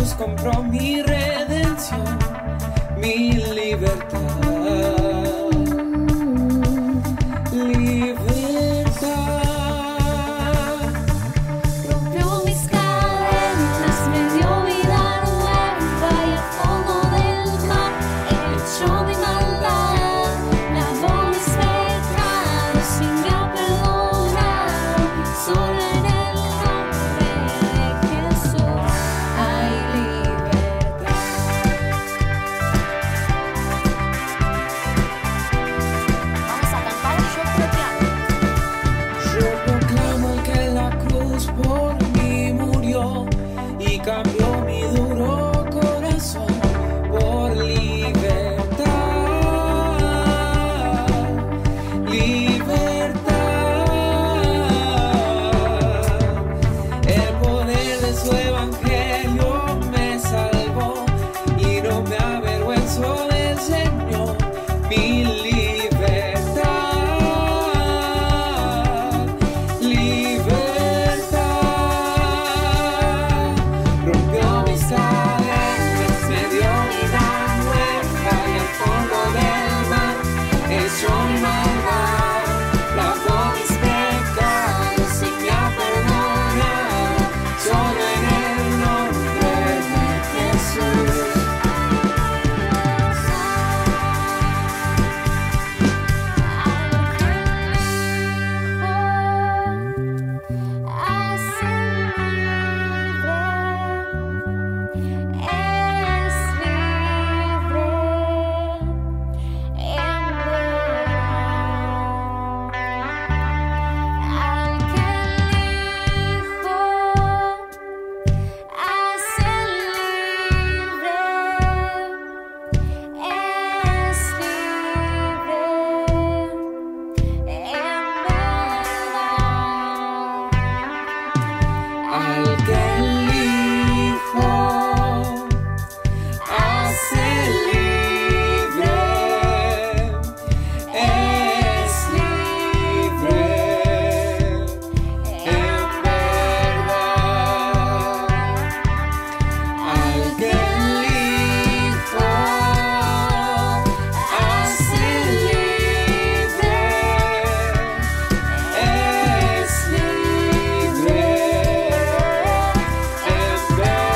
cruz compró mi redención, mi libertad. Rompió mis cadenas, me dio vida nueva y al fondo del mar echó mi maldad, lavó mis pecados y me ha perdonado. Solo en el nombre de Jesús hay libertad. Vamos a cantar Yo Proclamo. Yo proclamo el que en la cruz por mí murió y cambió mi duro corazón por libertad, libertad. El poder de su evangelio me salvó y no me avergüenzo del Señor, mi libertad, libertad. Rompió mis cadenas, me dio vida nueva y al fondo del mar echó mi maldad, lavó mis pecados y me ha perdonado. Solo en el nombre de Jesús. Al que el Hijo hace libre, es libre en verdad. Al que el Hijo hace libre, es libre en verdad.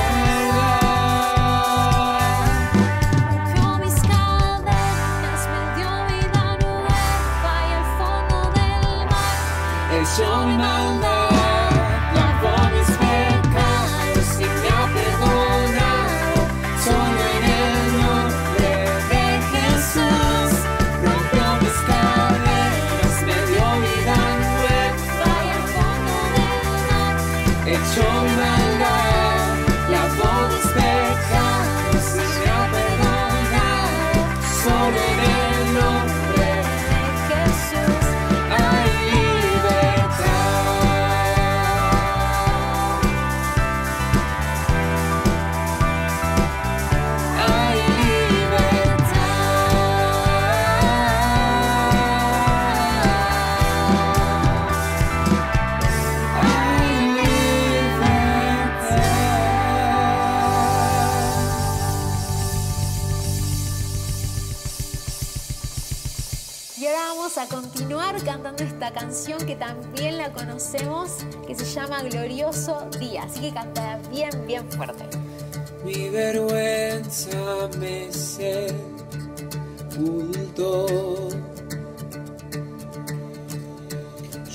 Rompió mis cadenas, me dio vida nueva y al fondo del mar Echó mi maldad, lavó mis pecados y me ha perdonado. Solo en el nombre de Jesús. Rompió mis cadenas, me dio vida nueva y al fondo del mar echó mi maldad, lavó mis pecados y me ha perdonado. Solo en el nombre de Jesús hay libertad. Hay Y ahora vamos a continuar cantando esta canción que también la conocemos, que se llama Glorioso Día. Así que canta bien, bien fuerte. Mi vergüenza me sepultó.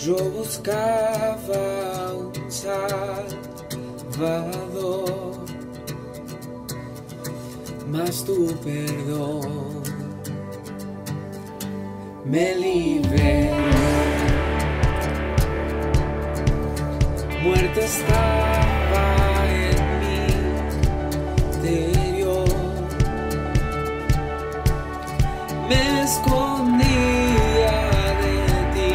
Yo buscaba un Salvador, mas tu perdón me liberó. Muerte estaba en mi interior, me escondía de ti,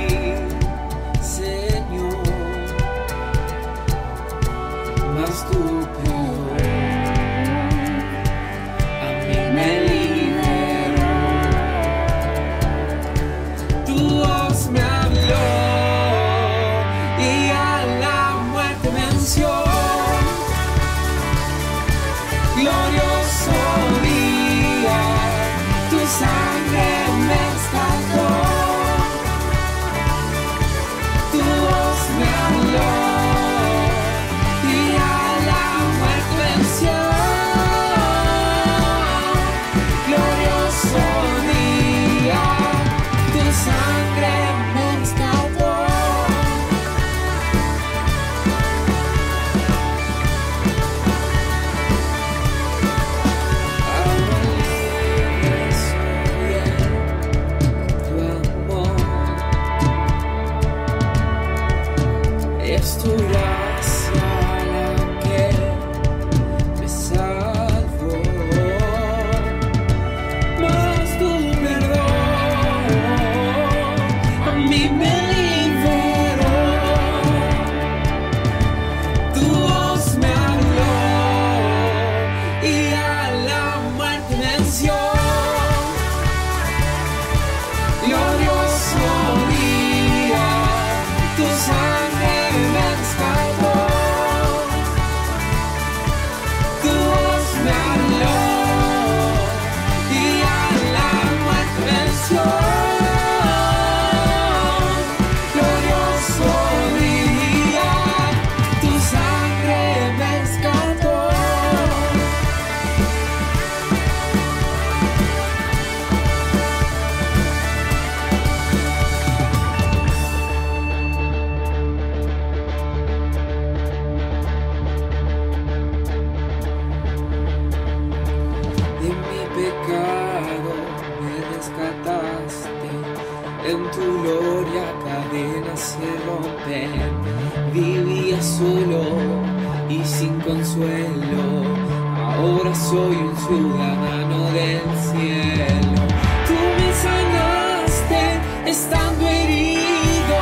Señor, mas tu perdón a mí me liberó. Tu voz me habló y a la muerte venció. glorioso día, tu sangre me rescató, tu voz me habló y a la muerte venció. Glorioso día, tu sangre me rescató. Es tu gracia la que me salvó, mas tu perdón a mí me liberó. Tu voz me habló y a la muerte venció. Glorioso día, tu sangre me rescató, tu voz me habló y a la muerte venció. Glorioso día, tu sangre me rescató. De mi pecado me rescataste, en tu gloria cadenas se rompen. Vivía solo y sin consuelo, ahora soy un ciudadano del cielo. Tú me sanaste estando herido,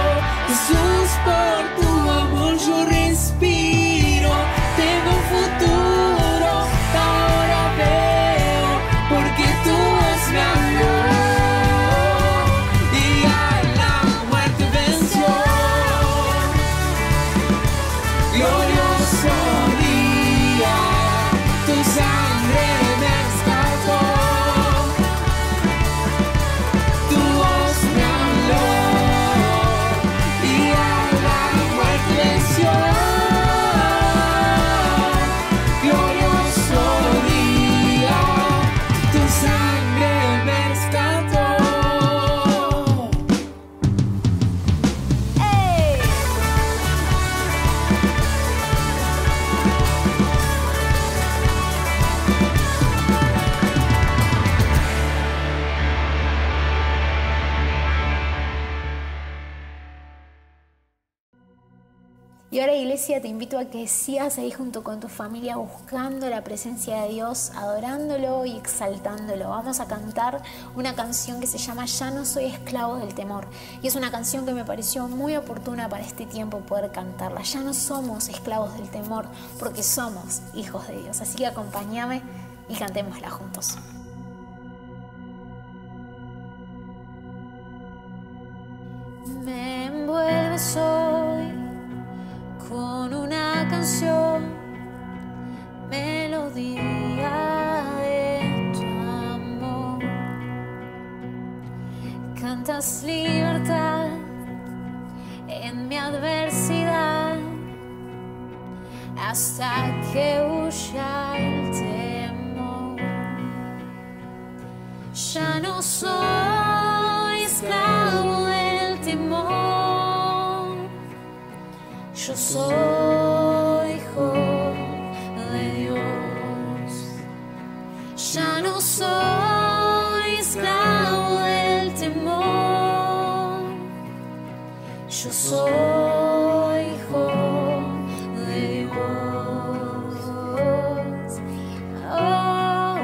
Jesús, por tu amor yo respiro. Tengo un futuro, ahora veo, porque tu voz me habló y a la muerte venció. Glorioso día, tu sangre me rescató, tu voz me habló y a la muerte venció. Glorioso día, tu sangre me rescató. Y ahora, iglesia, te invito a que sigas ahí junto con tu familia buscando la presencia de Dios, adorándolo y exaltándolo. Vamos a cantar una canción que se llama Ya no soy esclavo del temor. Y es una canción que me pareció muy oportuna para este tiempo poder cantarla. Ya no somos esclavos del temor porque somos hijos de Dios. Así que acompáñame y cantémosla juntos. Me envuelves hoy con una canción, melodía de tu amor. Cantas libertad en mi adversidad hasta que huya el temor. Ya no soy esclavo del temor, yo soy hijo de Dios. Ya no soy esclavo del temor, yo soy hijo de Dios. Oh,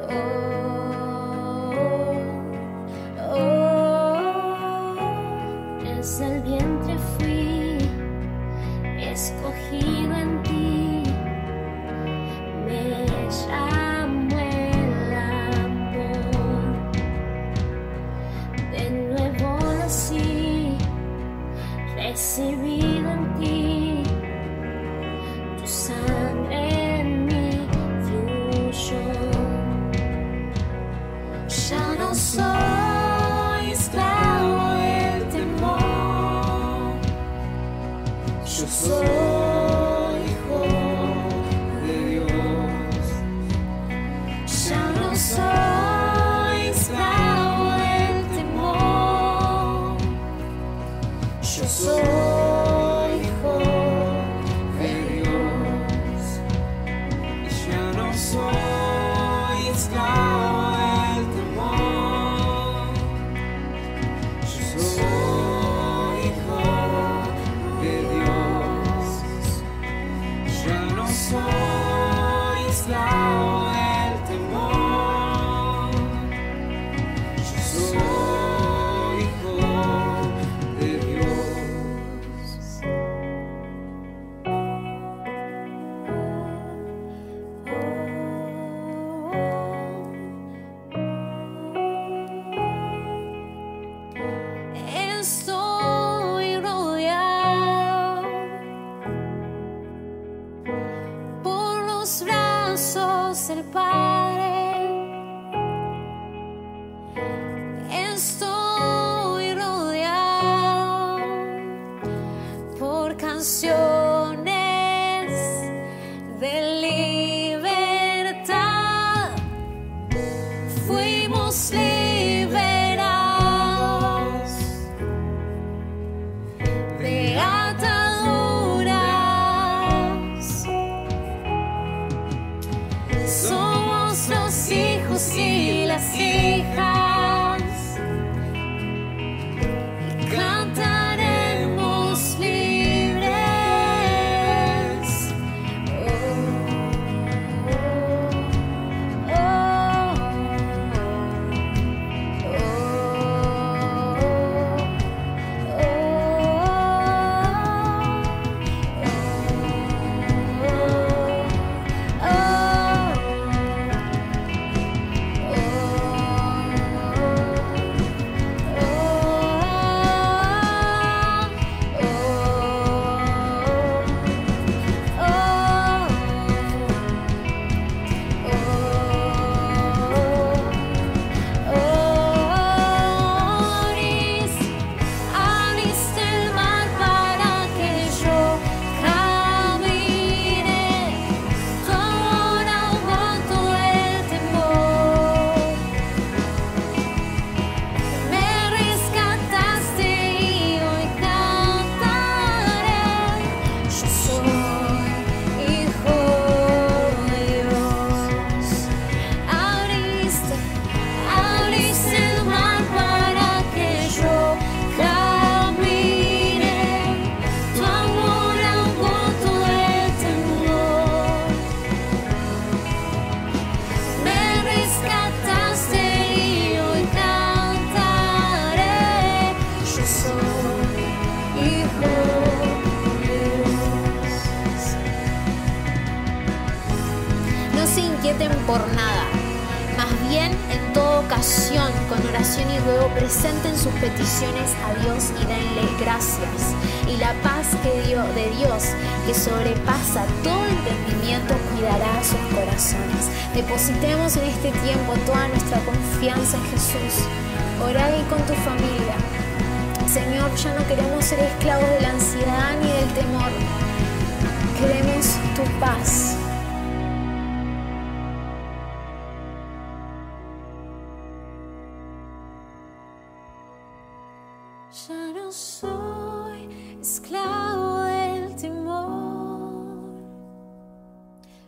oh, oh. Desde el vientre fui escogido en ti, me llamó el amor. De nuevo nací, recibido en ti, tu sangre Ya no soy esclavo del temor, yo soy hijo de Dios. Estoy rodeado por los brazos del Padre. Estoy rodeado por canciones de libertad. Fuimos liberados de ataduras. Somos los hijos y las hijas y cantaremos libres. Abriste el mar para que yo camine. Tu amor ahogó todo el temor. Me rescataste y hoy cantaré. Yo soy hijo de Dios. Abriste el mar para que yo camine. Tu amor ahogó todo el temor. Me rescataste y hoy cantaré. Yo soy hijo de Dios. No se inquieten por nada, más bien en toda ocasión, con oración y ruego, presenten sus peticiones a Dios y denle gracias. Y la paz de Dios, que sobrepasa todo entendimiento, cuidará sus corazones. Depositemos en este tiempo toda nuestra confianza en Jesús. Orá ahí con tu familia. Señor, ya no queremos ser esclavos de la ansiedad ni del temor. Queremos tu paz. Ya no soy esclavo del temor.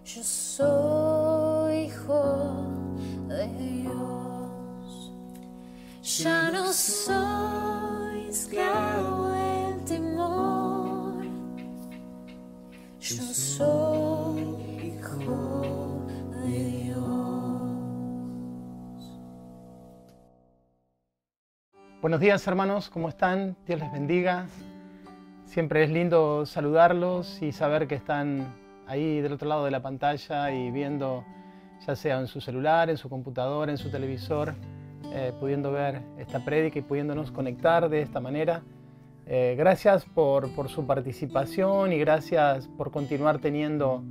Yo soy hijo de Dios. Ya no soy esclavo del temor. Yo soy hijo de Dios. Buenos días, hermanos, ¿cómo están? Dios les bendiga. Siempre es lindo saludarlos y saber que están ahí del otro lado de la pantalla y viendo, ya sea en su celular, en su computadora, en su televisor, pudiendo ver esta prédica y pudiéndonos conectar de esta manera. Gracias por su participación y gracias por continuar teniendo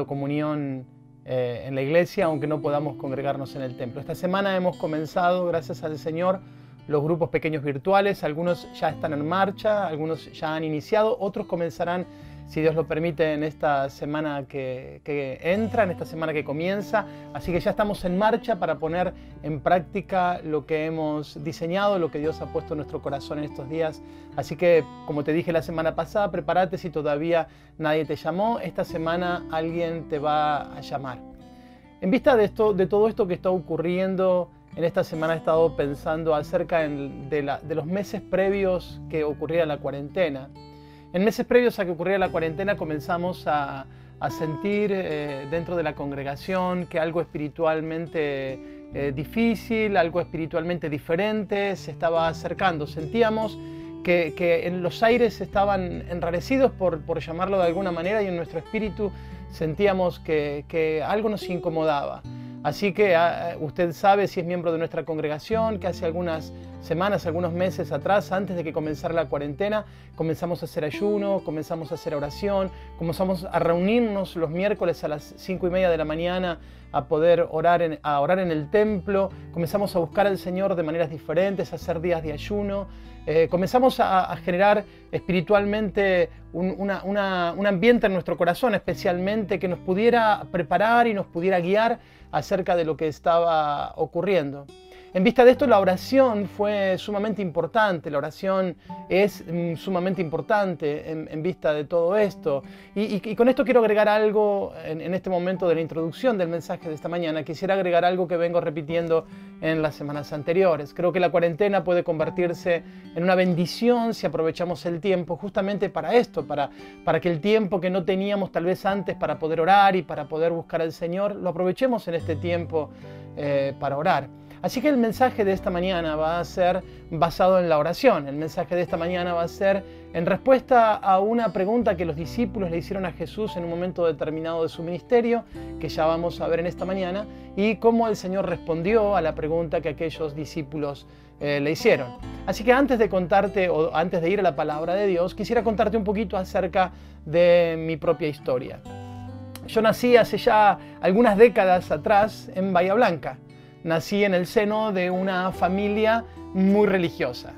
comunión en la iglesia, aunque no podamos congregarnos en el templo. Esta semana hemos comenzado, gracias al Señor, los grupos pequeños virtuales. Algunos ya están en marcha, algunos ya han iniciado, otros comenzarán, si Dios lo permite, en esta semana que entra, en esta semana que comienza. Así que ya estamos en marcha para poner en práctica lo que hemos diseñado, lo que Dios ha puesto en nuestro corazón en estos días. Así que, como te dije la semana pasada, prepárate si todavía nadie te llamó. Esta semana alguien te va a llamar. En vista de todo esto que está ocurriendo, en esta semana he estado pensando acerca de los meses previos que ocurría la cuarentena. En meses previos a que ocurriera la cuarentena comenzamos a sentir dentro de la congregación que algo espiritualmente difícil, algo espiritualmente diferente se estaba acercando. Sentíamos que en los aires estaban enrarecidos, por llamarlo de alguna manera, y en nuestro espíritu sentíamos que algo nos incomodaba. Así que usted sabe, si es miembro de nuestra congregación, que hace algunas semanas, algunos meses atrás, antes de que comenzara la cuarentena, comenzamos a hacer ayuno, comenzamos a hacer oración, comenzamos a reunirnos los miércoles a las 5:30 de la mañana a poder orar en el templo, comenzamos a buscar al Señor de maneras diferentes, a hacer días de ayuno. Comenzamos a generar espiritualmente un ambiente en nuestro corazón, especialmente que nos pudiera preparar y nos pudiera guiar acerca de lo que estaba ocurriendo. En vista de esto, la oración fue sumamente importante, la oración es sumamente importante en vista de todo esto. Y con esto quiero agregar algo en este momento de la introducción del mensaje de esta mañana. Quisiera agregar algo que vengo repitiendo en las semanas anteriores. Creo que la cuarentena puede convertirse en una bendición si aprovechamos el tiempo justamente para esto, para que el tiempo que no teníamos tal vez antes para poder orar y para poder buscar al Señor, lo aprovechemos en este tiempo para orar. Así que el mensaje de esta mañana va a ser basado en la oración. El mensaje de esta mañana va a ser en respuesta a una pregunta que los discípulos le hicieron a Jesús en un momento determinado de su ministerio, que ya vamos a ver en esta mañana, y cómo el Señor respondió a la pregunta que aquellos discípulos le hicieron. Así que antes de contarte, o antes de ir a la palabra de Dios, quisiera contarte un poquito acerca de mi propia historia. Yo nací hace ya algunas décadas atrás en Bahía Blanca. Nací en el seno de una familia muy religiosa.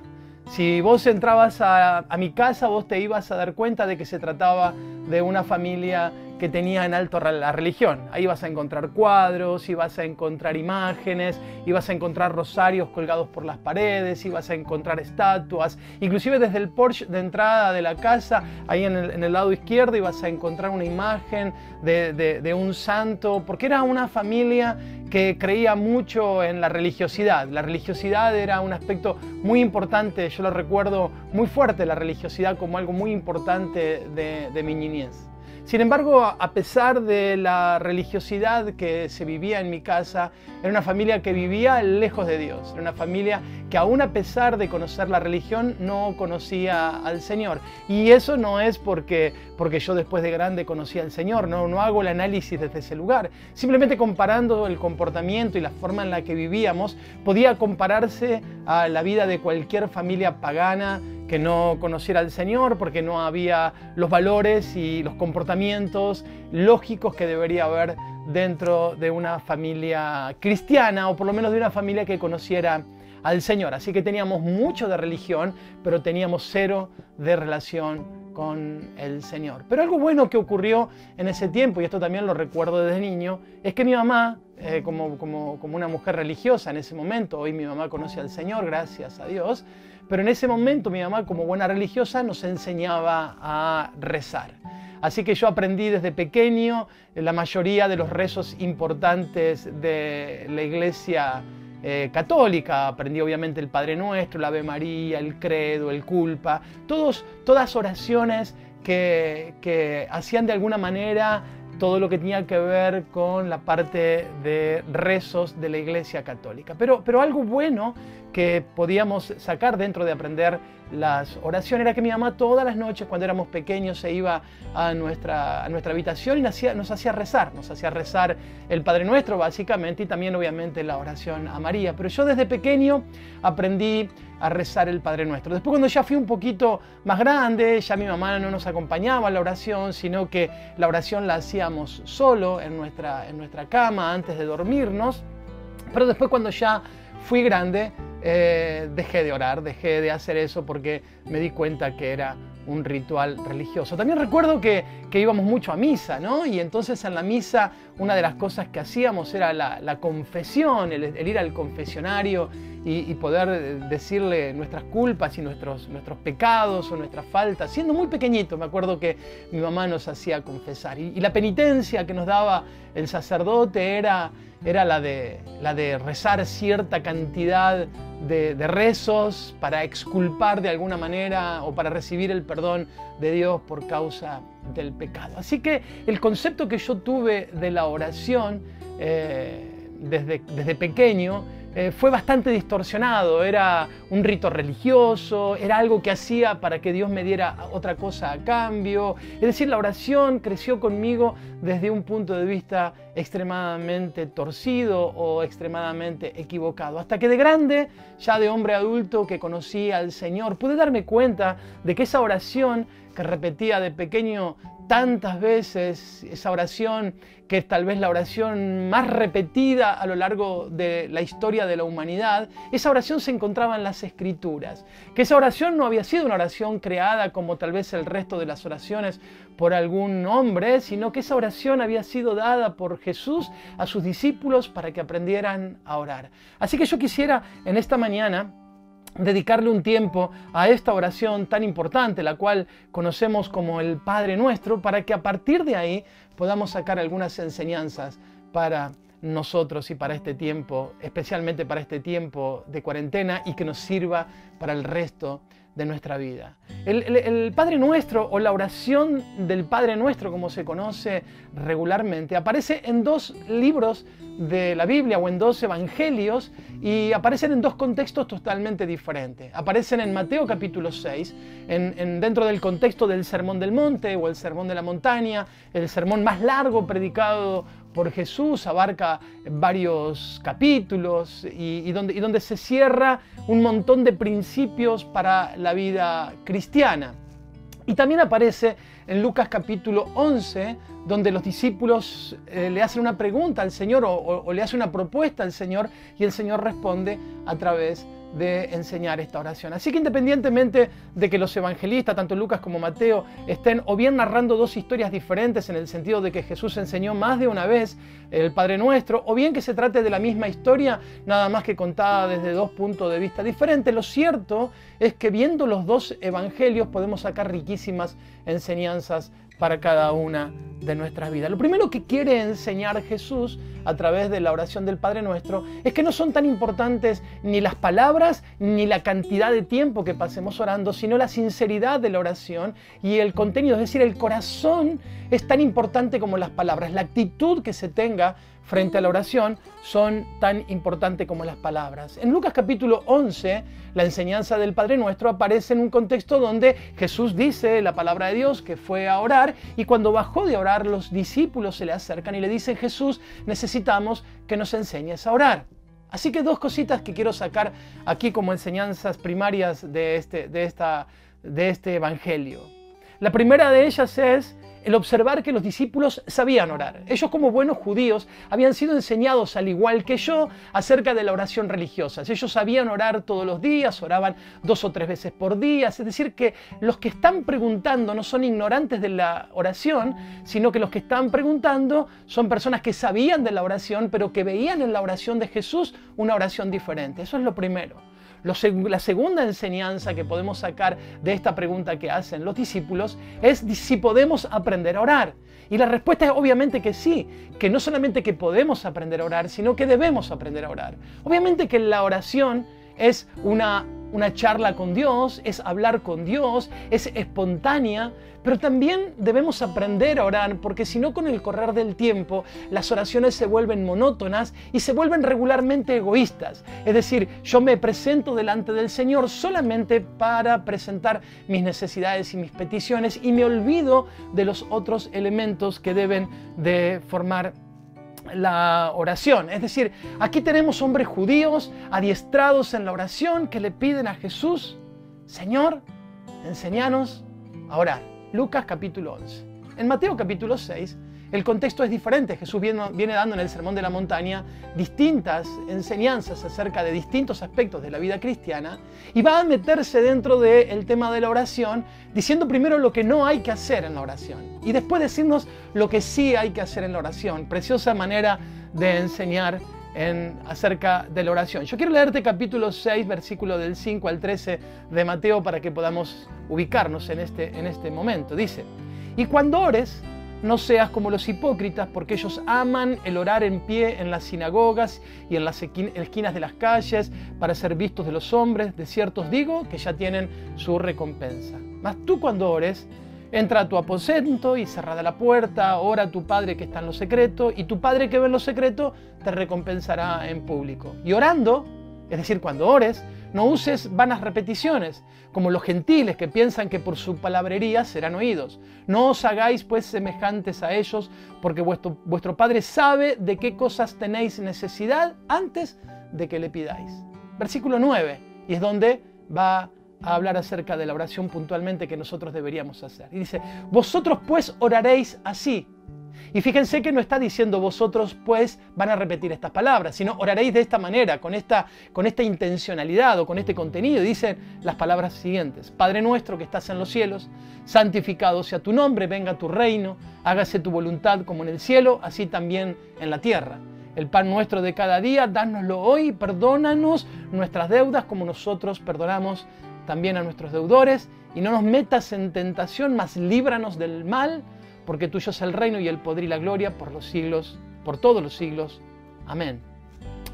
Si vos entrabas a mi casa, vos te ibas a dar cuenta de que se trataba de una familia que tenía en alto la religión. Ahí vas a encontrar cuadros, ibas a encontrar imágenes, ibas a encontrar rosarios colgados por las paredes, ibas a encontrar estatuas. Inclusive desde el porche de entrada de la casa, ahí en el lado izquierdo, ibas a encontrar una imagen de un santo, porque era una familia que creía mucho en la religiosidad. La religiosidad era un aspecto muy importante, yo lo recuerdo muy fuerte, la religiosidad como algo muy importante de mi niñez. Sin embargo, a pesar de la religiosidad que se vivía en mi casa, era una familia que vivía lejos de Dios. Era una familia que aún a pesar de conocer la religión, no conocía al Señor. Y eso no es porque yo después de grande conocía al Señor, no hago el análisis desde ese lugar. Simplemente comparando el comportamiento y la forma en la que vivíamos, podía compararse a la vida de cualquier familia pagana que no conociera al Señor, porque no había los valores y los comportamientos lógicos que debería haber dentro de una familia cristiana, o por lo menos de una familia que conociera al Señor. Así que teníamos mucho de religión, pero teníamos cero de relación con el Señor. Pero algo bueno que ocurrió en ese tiempo, y esto también lo recuerdo desde niño, es que mi mamá, como una mujer religiosa en ese momento, hoy mi mamá conoce al Señor, gracias a Dios, pero en ese momento mi mamá, como buena religiosa, nos enseñaba a rezar. Así que yo aprendí desde pequeño la mayoría de los rezos importantes de la Iglesia católica. Aprendí obviamente el Padre Nuestro, el Ave María, el Credo, el Culpa, todas oraciones que hacían de alguna manera todo lo que tenía que ver con la parte de rezos de la Iglesia Católica. Pero algo bueno que podíamos sacar dentro de aprender las oraciones era que mi mamá todas las noches cuando éramos pequeños se iba a nuestra habitación y nos hacía rezar el Padre Nuestro básicamente, y también obviamente la oración a María. Pero yo desde pequeño aprendí a rezar el Padre Nuestro. Después, cuando ya fui un poquito más grande, ya mi mamá no nos acompañaba en la oración, sino que la oración la hacíamos solo en nuestra cama antes de dormirnos. Pero después, cuando ya fui grande, dejé de orar, dejé de hacer eso porque me di cuenta que era un ritual religioso. También recuerdo que íbamos mucho a misa, ¿no? Y entonces en la misa una de las cosas que hacíamos era la confesión, el ir al confesionario y poder decirle nuestras culpas y nuestros pecados o nuestras faltas. Siendo muy pequeñito, me acuerdo que mi mamá nos hacía confesar. Y la penitencia que nos daba el sacerdote era la de rezar cierta cantidad de rezos para exculpar de alguna manera o para recibir el perdón de Dios por causa del pecado. Así que el concepto que yo tuve de la oración desde pequeño fue bastante distorsionado. Era un rito religioso, era algo que hacía para que Dios me diera otra cosa a cambio. Es decir, la oración creció conmigo desde un punto de vista extremadamente torcido o extremadamente equivocado. Hasta que de grande, ya de hombre adulto que conocí al Señor, pude darme cuenta de que esa oración que repetía de pequeño tantas veces, esa oración que es tal vez la oración más repetida a lo largo de la historia de la humanidad, esa oración se encontraba en las Escrituras. Que esa oración no había sido una oración creada como tal vez el resto de las oraciones por algún hombre, sino que esa oración había sido dada por Jesús a sus discípulos para que aprendieran a orar. Así que yo quisiera en esta mañana dedicarle un tiempo a esta oración tan importante, la cual conocemos como el Padre Nuestro, para que a partir de ahí podamos sacar algunas enseñanzas para nosotros y para este tiempo, especialmente para este tiempo de cuarentena, y que nos sirva para el resto de nuestra vida. El Padre Nuestro, o la oración del Padre Nuestro, como se conoce regularmente, aparece en 2 libros de la Biblia o en 2 evangelios, y aparecen en 2 contextos totalmente diferentes. Aparecen en Mateo capítulo 6, dentro del contexto del Sermón del Monte o el Sermón de la Montaña, el sermón más largo predicado por Jesús, abarca varios capítulos y donde se cierra un montón de principios para la vida cristiana. Y también aparece en Lucas capítulo 11, donde los discípulos le hacen una pregunta al Señor o le hacen una propuesta al Señor, y el Señor responde a través de enseñar esta oración. Así que independientemente de que los evangelistas, tanto Lucas como Mateo, estén o bien narrando 2 historias diferentes en el sentido de que Jesús enseñó más de una vez el Padre Nuestro, o bien que se trate de la misma historia, nada más que contada desde 2 puntos de vista diferentes, lo cierto es que viendo los 2 evangelios podemos sacar riquísimas enseñanzas para cada una de nuestras vidas. Lo primero que quiere enseñar Jesús a través de la oración del Padre Nuestro es que no son tan importantes ni las palabras ni la cantidad de tiempo que pasemos orando, sino la sinceridad de la oración y el contenido, es decir, el corazón es tan importante como las palabras. La actitud que se tenga frente a la oración son tan importantes como las palabras. En Lucas capítulo 11, la enseñanza del Padre Nuestro aparece en un contexto donde Jesús dice la palabra de Dios que fue a orar, y cuando bajó de orar los discípulos se le acercan y le dicen: Jesús, necesitamos que nos enseñes a orar. Así que 2 cositas que quiero sacar aquí como enseñanzas primarias de este evangelio. La primera de ellas es el observar que los discípulos sabían orar. Ellos, como buenos judíos, habían sido enseñados, al igual que yo, acerca de la oración religiosa. Ellos sabían orar todos los días, oraban 2 o 3 veces por día. Es decir, que los que están preguntando no son ignorantes de la oración, sino que los que están preguntando son personas que sabían de la oración, pero que veían en la oración de Jesús una oración diferente. Eso es lo primero. La segunda enseñanza que podemos sacar de esta pregunta que hacen los discípulos es si podemos aprender a orar. Y la respuesta es obviamente que sí, que no solamente que podemos aprender a orar, sino que debemos aprender a orar. Obviamente que la oración es una charla con Dios, es hablar con Dios, es espontánea, pero también debemos aprender a orar, porque si no, con el correr del tiempo las oraciones se vuelven monótonas y se vuelven regularmente egoístas. Es decir, yo me presento delante del Señor solamente para presentar mis necesidades y mis peticiones, y me olvido de los otros elementos que deben de formar la oración. Es decir, aquí tenemos hombres judíos adiestrados en la oración que le piden a Jesús: Señor, enséñanos a orar. Lucas capítulo 11. En Mateo capítulo 6 el contexto es diferente. Jesús viene dando en el Sermón de la Montaña distintas enseñanzas acerca de distintos aspectos de la vida cristiana, y va a meterse dentro del tema de la oración, diciendo primero lo que no hay que hacer en la oración y después decirnos lo que sí hay que hacer en la oración. Preciosa manera de enseñar acerca de la oración. Yo quiero leerte capítulo 6, versículo del 5 al 13 de Mateo para que podamos ubicarnos en este momento. Dice: y cuando ores, no seas como los hipócritas, porque ellos aman el orar en pie en las sinagogas y en las esquinas de las calles para ser vistos de los hombres. De cierto os digo que ya tienen su recompensa. Mas tú cuando ores, entra a tu aposento y cerrada la puerta, ora a tu Padre que está en lo secreto, y tu Padre que ve en lo secreto te recompensará en público. Y orando, es decir, cuando ores, no uses vanas repeticiones, como los gentiles que piensan que por su palabrería serán oídos. No os hagáis pues semejantes a ellos, porque vuestro Padre sabe de qué cosas tenéis necesidad antes de que le pidáis. Versículo 9, y es donde va a hablar acerca de la oración puntualmente que nosotros deberíamos hacer. Y dice, vosotros pues oraréis así. Y fíjense que no está diciendo vosotros pues van a repetir estas palabras, sino oraréis de esta manera, con esta intencionalidad o con este contenido. Y dicen las palabras siguientes: Padre nuestro que estás en los cielos, santificado sea tu nombre, venga tu reino, hágase tu voluntad como en el cielo, así también en la tierra. El pan nuestro de cada día, dánoslo hoy, perdónanos nuestras deudas como nosotros perdonamos también a nuestros deudores, y no nos metas en tentación, mas líbranos del mal, porque tuyo es el reino y el poder y la gloria por los siglos, por todos los siglos. Amén.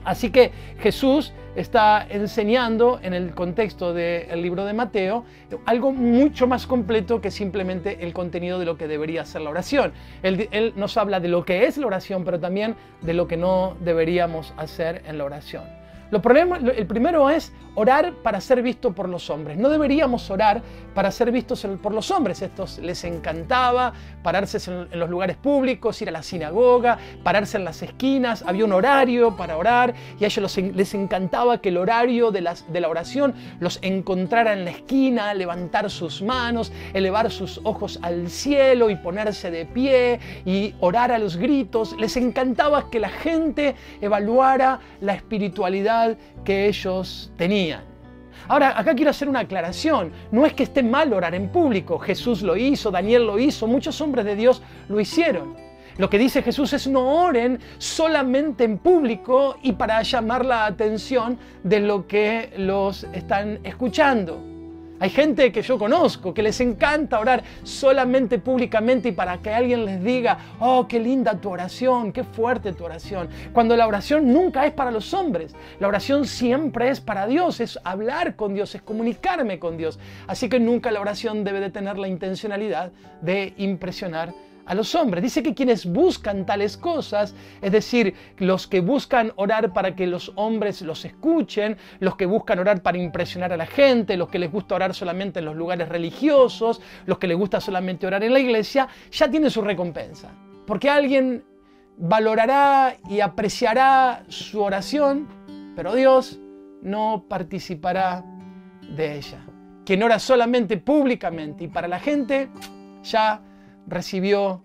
Así que Jesús está enseñando en el contexto del libro de Mateo algo mucho más completo que simplemente el contenido de lo que debería ser la oración. Él nos habla de lo que es la oración, pero también de lo que no deberíamos hacer en la oración. El primero es orar para ser visto por los hombres. No deberíamos orar para ser vistos por los hombres. Estos les encantaba pararse en los lugares públicos, ir a la sinagoga, pararse en las esquinas. Había un horario para orar y a ellos les encantaba que el horario de la oración los encontrara en la esquina, levantar sus manos, elevar sus ojos al cielo y ponerse de pie y orar a los gritos. Les encantaba que la gente evaluara la espiritualidad que ellos tenían. Ahora, acá quiero hacer una aclaración. No es que esté mal orar en público. Jesús lo hizo, Daniel lo hizo, muchos hombres de Dios lo hicieron. Lo que dice Jesús es no oren solamente en público y para llamar la atención de lo que los están escuchando. Hay gente que yo conozco que les encanta orar solamente públicamente y para que alguien les diga: oh, qué linda tu oración, qué fuerte tu oración. Cuando la oración nunca es para los hombres. La oración siempre es para Dios, es hablar con Dios, es comunicarme con Dios. Así que nunca la oración debe de tener la intencionalidad de impresionar a los hombres. Dice que quienes buscan tales cosas, es decir, los que buscan orar para que los hombres los escuchen, los que buscan orar para impresionar a la gente, los que les gusta orar solamente en los lugares religiosos, los que les gusta solamente orar en la iglesia, ya tienen su recompensa. Porque alguien valorará y apreciará su oración, pero Dios no participará de ella. Quien ora solamente públicamente y para la gente, ya recibió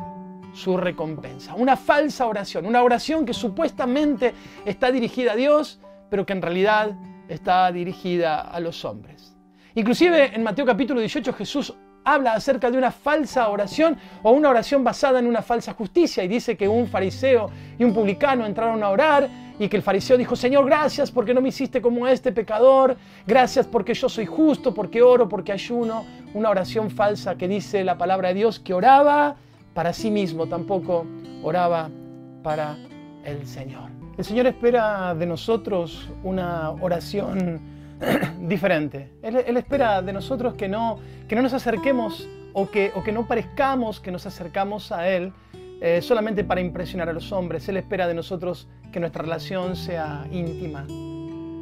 su recompensa. Una falsa oración, una oración que supuestamente está dirigida a Dios, pero que en realidad está dirigida a los hombres. Inclusive en Mateo capítulo 18 Jesús habla acerca de una falsa oración o una oración basada en una falsa justicia, y dice que un fariseo y un publicano entraron a orar y que el fariseo dijo: Señor, gracias porque no me hiciste como este pecador, gracias porque yo soy justo, porque oro, porque ayuno. Una oración falsa que dice la palabra de Dios que oraba para sí mismo, tampoco oraba para el Señor. El Señor espera de nosotros una oración diferente. Él espera de nosotros que no nos acerquemos o que no parezcamos que nos acercamos a Él solamente para impresionar a los hombres. Él espera de nosotros que nuestra relación sea íntima.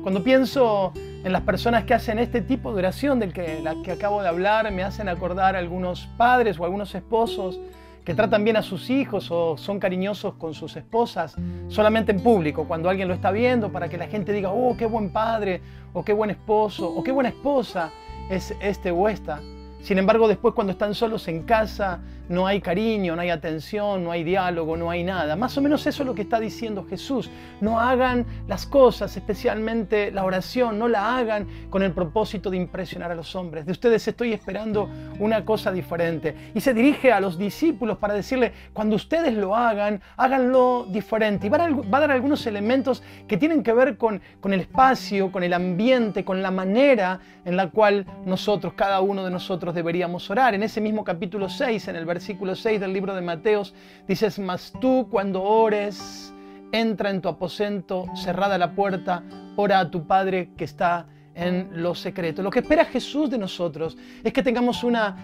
Cuando pienso en las personas que hacen este tipo de oración la que acabo de hablar, me hacen acordar a algunos padres o algunos esposos que tratan bien a sus hijos o son cariñosos con sus esposas solamente en público, cuando alguien lo está viendo, para que la gente diga: oh, qué buen padre, o qué buen esposo, o qué buena esposa es este o esta. Sin embargo, después cuando están solos en casa, no hay cariño, no hay atención, no hay diálogo, no hay nada. Más o menos eso es lo que está diciendo Jesús. No hagan las cosas, especialmente la oración, no la hagan con el propósito de impresionar a los hombres. De ustedes estoy esperando una cosa diferente. Y se dirige a los discípulos para decirle: cuando ustedes lo hagan, háganlo diferente. Y va a dar algunos elementos que tienen que ver con el espacio, con el ambiente, con la manera en la cual nosotros, cada uno de nosotros, nosotros deberíamos orar. En ese mismo capítulo 6, en el versículo 6 del libro de Mateos, dices: mas tú cuando ores, entra en tu aposento, cerrada la puerta, ora a tu Padre que está en lo secreto. Lo que espera Jesús de nosotros es que tengamos una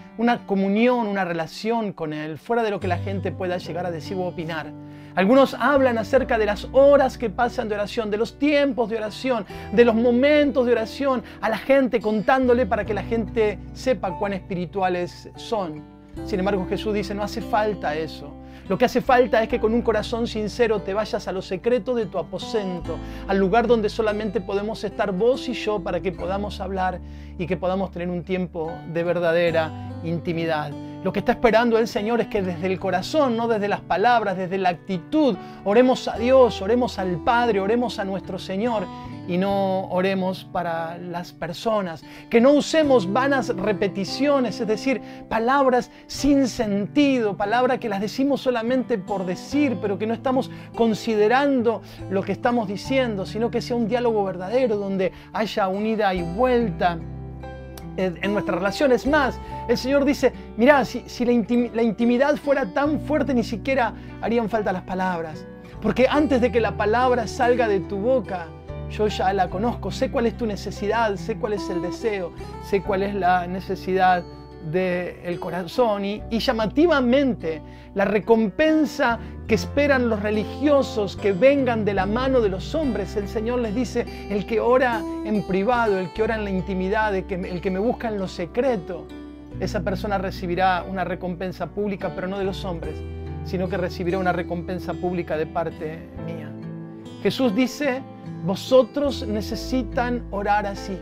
comunión, una relación con Él, fuera de lo que la gente pueda llegar a decir o opinar. Algunos hablan acerca de las horas que pasan de oración, de los tiempos de oración, de los momentos de oración a la gente, contándole para que la gente sepa cuán espirituales son. Sin embargo, Jesús dice: no hace falta eso. Lo que hace falta es que con un corazón sincero te vayas a lo secreto de tu aposento, al lugar donde solamente podemos estar vos y yo para que podamos hablar y que podamos tener un tiempo de verdadera intimidad. Lo que está esperando el Señor es que desde el corazón, no desde las palabras, desde la actitud, oremos a Dios, oremos al Padre, oremos a nuestro Señor y no oremos para las personas. Que no usemos vanas repeticiones, es decir, palabras sin sentido, palabras que las decimos solamente por decir, pero que no estamos considerando lo que estamos diciendo, sino que sea un diálogo verdadero donde haya un ida y vuelta en nuestras relaciones. Más, el Señor dice: mirá, si la intimidad fuera tan fuerte, ni siquiera harían falta las palabras. Porque antes de que la palabra salga de tu boca, yo ya la conozco, sé cuál es tu necesidad, sé cuál es el deseo, sé cuál es la necesidad del corazón. Y llamativamente, la recompensa que esperan los religiosos que vengan de la mano de los hombres, el Señor les dice: el que ora en privado, el que ora en la intimidad, el que me busca en lo secreto, esa persona recibirá una recompensa pública, pero no de los hombres, sino que recibirá una recompensa pública de parte mía. Jesús dice: vosotros necesitan orar así.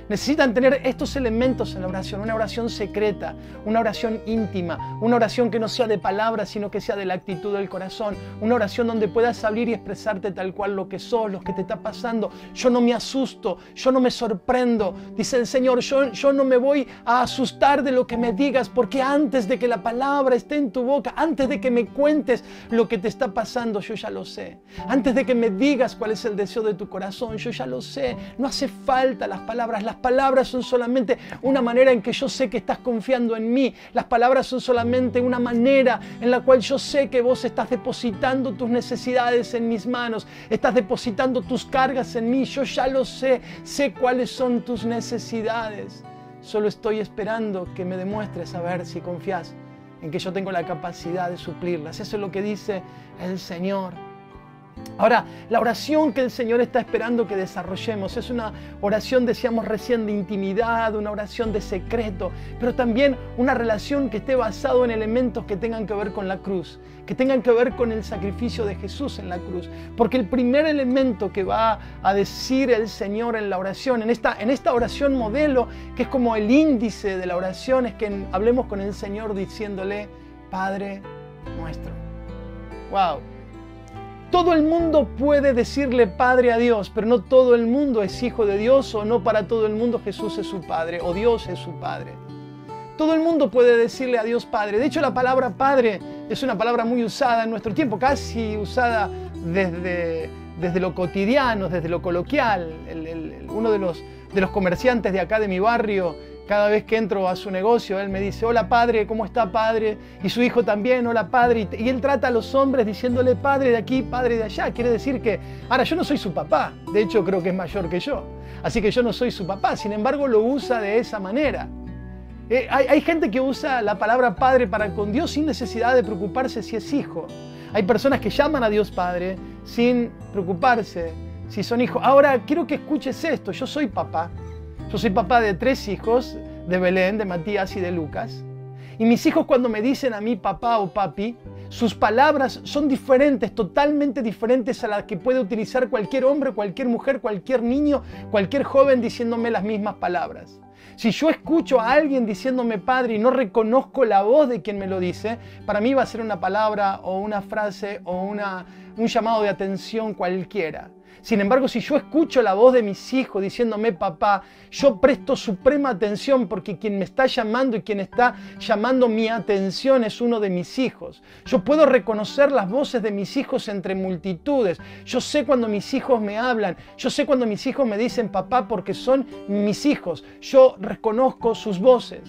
Necesitan tener estos elementos en la oración, una oración secreta, una oración íntima, una oración que no sea de palabras, sino que sea de la actitud del corazón, una oración donde puedas salir y expresarte tal cual lo que sos, lo que te está pasando. Yo no me asusto, yo no me sorprendo, dice el Señor, yo no me voy a asustar de lo que me digas, porque antes de que la palabra esté en tu boca, antes de que me cuentes lo que te está pasando, yo ya lo sé. Antes de que me digas cuál es el deseo de tu corazón, yo ya lo sé. No hace falta las palabras. Las palabras son solamente una manera en que yo sé que estás confiando en mí. Las palabras son solamente una manera en la cual yo sé que vos estás depositando tus necesidades en mis manos, estás depositando tus cargas en mí. Yo ya lo sé, sé cuáles son tus necesidades. Solo estoy esperando que me demuestres a ver si confías en que yo tengo la capacidad de suplirlas. Eso es lo que dice el Señor. Ahora, la oración que el Señor está esperando que desarrollemos es una oración, decíamos recién, de intimidad, una oración de secreto, pero también una relación que esté basada en elementos que tengan que ver con la cruz, que tengan que ver con el sacrificio de Jesús en la cruz. Porque el primer elemento que va a decir el Señor en la oración, en esta oración modelo, que es como el índice de la oración, es que hablemos con el Señor diciéndole: Padre nuestro. ¡Wow! Todo el mundo puede decirle Padre a Dios, pero no todo el mundo es hijo de Dios, o no para todo el mundo Jesús es su Padre, o Dios es su Padre. Todo el mundo puede decirle a Dios Padre. De hecho, la palabra Padre es una palabra muy usada en nuestro tiempo, casi usada desde lo cotidiano, desde lo coloquial. Uno de los comerciantes de acá de mi barrio, cada vez que entro a su negocio, él me dice: hola Padre, ¿cómo está Padre? Y su hijo también: hola Padre. Y él trata a los hombres diciéndole Padre de aquí, Padre de allá. Quiere decir que, ahora, yo no soy su papá. De hecho, creo que es mayor que yo. Así que yo no soy su papá. Sin embargo, lo usa de esa manera. Hay gente que usa la palabra Padre para con Dios sin necesidad de preocuparse si es hijo. Hay personas que llaman a Dios Padre sin preocuparse si son hijos. Ahora, quiero que escuches esto. Yo soy papá. Yo soy papá de 3 hijos, de Belén, de Matías y de Lucas. Y mis hijos, cuando me dicen a mí papá o papi, sus palabras son diferentes, totalmente diferentes a las que puede utilizar cualquier hombre, cualquier mujer, cualquier niño, cualquier joven diciéndome las mismas palabras. Si yo escucho a alguien diciéndome Padre y no reconozco la voz de quien me lo dice, para mí va a ser una palabra o una frase o un llamado de atención cualquiera. Sin embargo, si yo escucho la voz de mis hijos diciéndome papá, yo presto suprema atención, porque quien me está llamando y quien está llamando mi atención es uno de mis hijos. Yo puedo reconocer las voces de mis hijos entre multitudes. Yo sé cuando mis hijos me hablan. Yo sé cuando mis hijos me dicen papá, porque son mis hijos. Yo reconozco sus voces.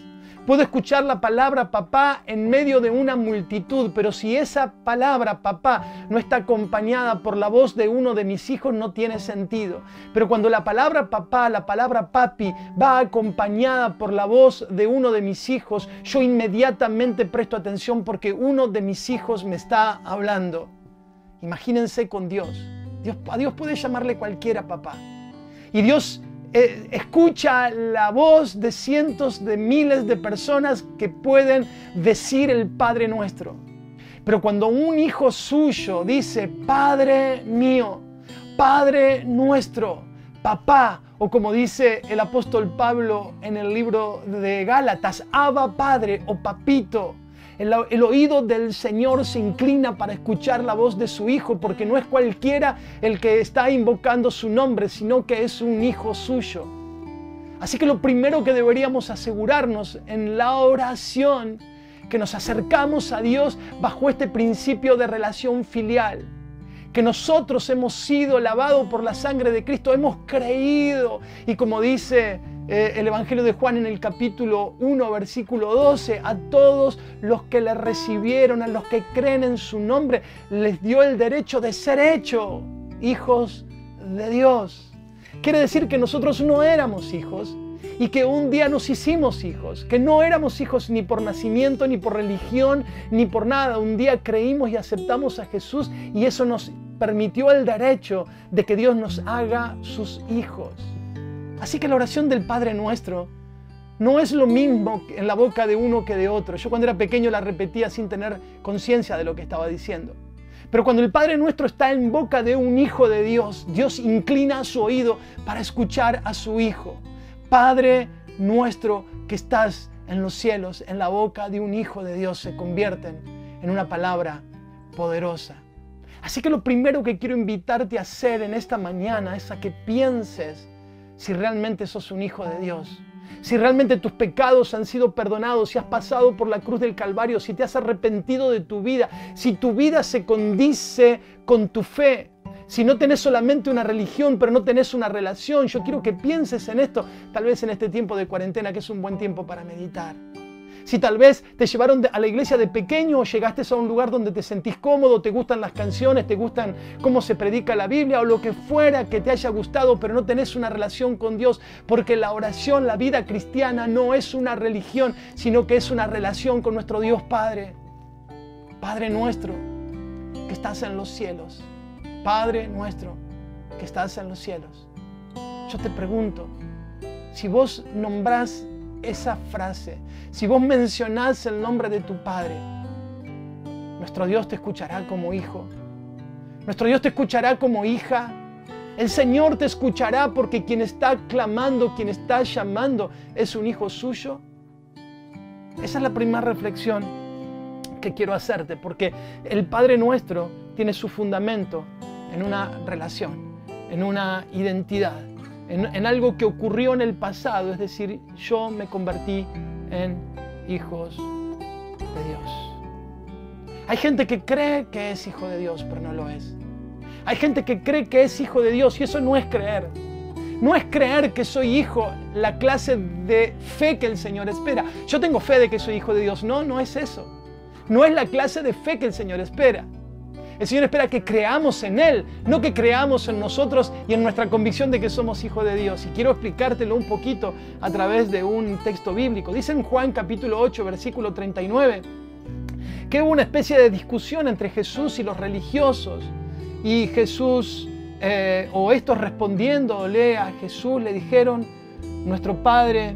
Puedo escuchar la palabra papá en medio de una multitud, pero si esa palabra papá no está acompañada por la voz de uno de mis hijos, no tiene sentido. Pero cuando la palabra papá, la palabra papi, va acompañada por la voz de uno de mis hijos, yo inmediatamente presto atención porque uno de mis hijos me está hablando. Imagínense con Dios. A Dios puede llamarle cualquiera papá. Y Dios escucha la voz de cientos de miles de personas que pueden decir el Padre Nuestro. Pero cuando un hijo suyo dice, Padre mío, Padre nuestro, papá, o como dice el apóstol Pablo en el libro de Gálatas, Abba Padre o papito, el oído del Señor se inclina para escuchar la voz de su Hijo, porque no es cualquiera el que está invocando su nombre, sino que es un hijo suyo. Así que lo primero que deberíamos asegurarnos en la oración, que nos acercamos a Dios bajo este principio de relación filial, que nosotros hemos sido lavados por la sangre de Cristo, hemos creído, y como dice el Evangelio de Juan en el capítulo 1, versículo 12, a todos los que le recibieron, a los que creen en su nombre, les dio el derecho de ser hechos hijos de Dios. Quiere decir que nosotros no éramos hijos y que un día nos hicimos hijos, que no éramos hijos ni por nacimiento, ni por religión, ni por nada. Un día creímos y aceptamos a Jesús y eso nos permitió el derecho de que Dios nos haga sus hijos. Así que la oración del Padre Nuestro no es lo mismo en la boca de uno que de otro. Yo cuando era pequeño la repetía sin tener conciencia de lo que estaba diciendo. Pero cuando el Padre Nuestro está en boca de un hijo de Dios, Dios inclina su oído para escuchar a su Hijo. Padre Nuestro que estás en los cielos, en la boca de un hijo de Dios se convierten en una palabra poderosa. Así que lo primero que quiero invitarte a hacer en esta mañana es a que pienses si realmente sos un hijo de Dios, si realmente tus pecados han sido perdonados, si has pasado por la cruz del Calvario, si te has arrepentido de tu vida, si tu vida se condice con tu fe, si no tenés solamente una religión, pero no tenés una relación. Yo quiero que pienses en esto, tal vez en este tiempo de cuarentena, que es un buen tiempo para meditar. Si tal vez te llevaron a la iglesia de pequeño o llegaste a un lugar donde te sentís cómodo, te gustan las canciones, te gustan cómo se predica la Biblia o lo que fuera que te haya gustado, pero no tenés una relación con Dios, porque la oración, la vida cristiana no es una religión, sino que es una relación con nuestro Dios Padre. Padre nuestro que estás en los cielos. Padre nuestro que estás en los cielos. Yo te pregunto, si vos nombrás esa frase, si vos mencionás el nombre de tu Padre, nuestro Dios te escuchará como hijo, nuestro Dios te escuchará como hija, el Señor te escuchará porque quien está clamando, quien está llamando es un hijo suyo. Esa es la primera reflexión que quiero hacerte, porque el Padre Nuestro tiene su fundamento en una relación, en una identidad, en algo que ocurrió en el pasado, es decir, yo me convertí en hijos de Dios. Hay gente que cree que es hijo de Dios, pero no lo es. Hay gente que cree que es hijo de Dios y eso no es creer. No es creer que soy hijo, la clase de fe que el Señor espera. Yo tengo fe de que soy hijo de Dios. No, no es eso. No es la clase de fe que el Señor espera. El Señor espera que creamos en Él, no que creamos en nosotros y en nuestra convicción de que somos hijos de Dios. Y quiero explicártelo un poquito a través de un texto bíblico. Dice en Juan capítulo 8, versículo 39, que hubo una especie de discusión entre Jesús y los religiosos. Y Jesús, o estos respondiéndole a Jesús, le dijeron, nuestro Padre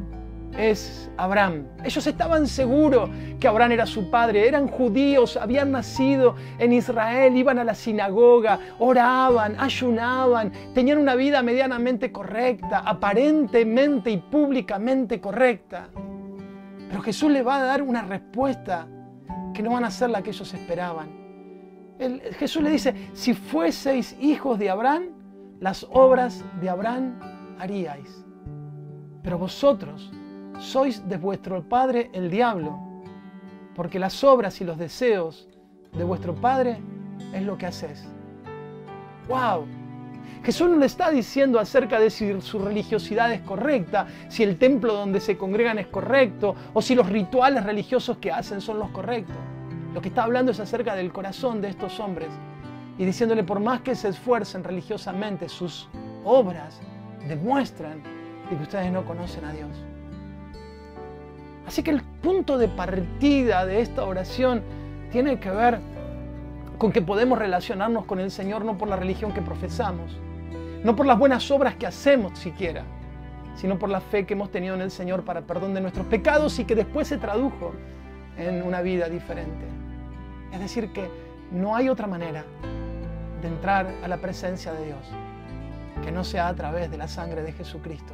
es Abraham. Ellos estaban seguros que Abraham era su padre, eran judíos, habían nacido en Israel, iban a la sinagoga, oraban, ayunaban, tenían una vida medianamente correcta, aparentemente y públicamente correcta. Pero Jesús les va a dar una respuesta que no van a ser la que ellos esperaban. Jesús le dice, si fueseis hijos de Abraham, las obras de Abraham haríais. Pero vosotros sois de vuestro padre el diablo, porque las obras y los deseos de vuestro padre es lo que hacéis. ¡Wow! Jesús no le está diciendo acerca de si su religiosidad es correcta, si el templo donde se congregan es correcto o si los rituales religiosos que hacen son los correctos. Lo que está hablando es acerca del corazón de estos hombres y diciéndole, por más que se esfuercen religiosamente, sus obras demuestran de que ustedes no conocen a Dios. Así que el punto de partida de esta oración tiene que ver con que podemos relacionarnos con el Señor no por la religión que profesamos, no por las buenas obras que hacemos siquiera, sino por la fe que hemos tenido en el Señor para perdón de nuestros pecados y que después se tradujo en una vida diferente. Es decir, que no hay otra manera de entrar a la presencia de Dios que no sea a través de la sangre de Jesucristo,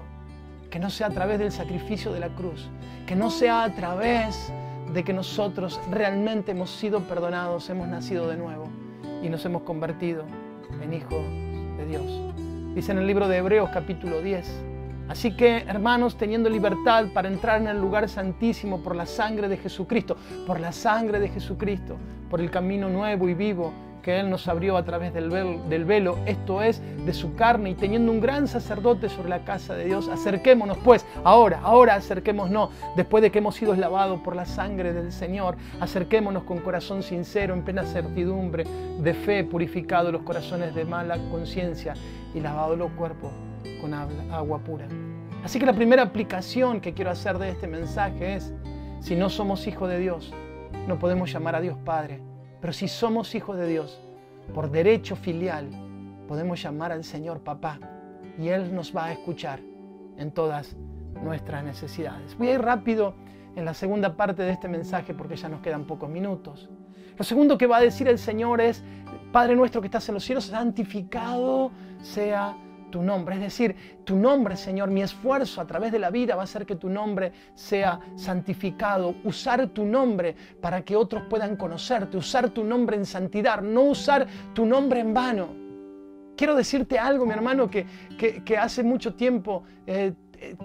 que no sea a través del sacrificio de la cruz, que no sea a través de que nosotros realmente hemos sido perdonados, hemos nacido de nuevo y nos hemos convertido en hijos de Dios. Dice en el libro de Hebreos capítulo 10, así que hermanos, teniendo libertad para entrar en el lugar santísimo por la sangre de Jesucristo, por la sangre de Jesucristo, por el camino nuevo y vivo que Él nos abrió a través del velo, esto es, de su carne, y teniendo un gran sacerdote sobre la casa de Dios, acerquémonos pues, ahora acerquémonos, después de que hemos sido lavados por la sangre del Señor, acerquémonos con corazón sincero, en plena certidumbre de fe, purificados los corazones de mala conciencia y lavados los cuerpos con agua pura. Así que la primera aplicación que quiero hacer de este mensaje es, si no somos hijos de Dios, no podemos llamar a Dios Padre. Pero si somos hijos de Dios, por derecho filial, podemos llamar al Señor Papá y Él nos va a escuchar en todas nuestras necesidades. Voy a ir rápido en la segunda parte de este mensaje porque ya nos quedan pocos minutos. Lo segundo que va a decir el Señor es, Padre nuestro que estás en los cielos, santificado sea tu nombre. Es decir, tu nombre, Señor, mi esfuerzo a través de la vida va a hacer que tu nombre sea santificado. Usar tu nombre para que otros puedan conocerte. Usar tu nombre en santidad, no usar tu nombre en vano. Quiero decirte algo, mi hermano, que hace mucho tiempo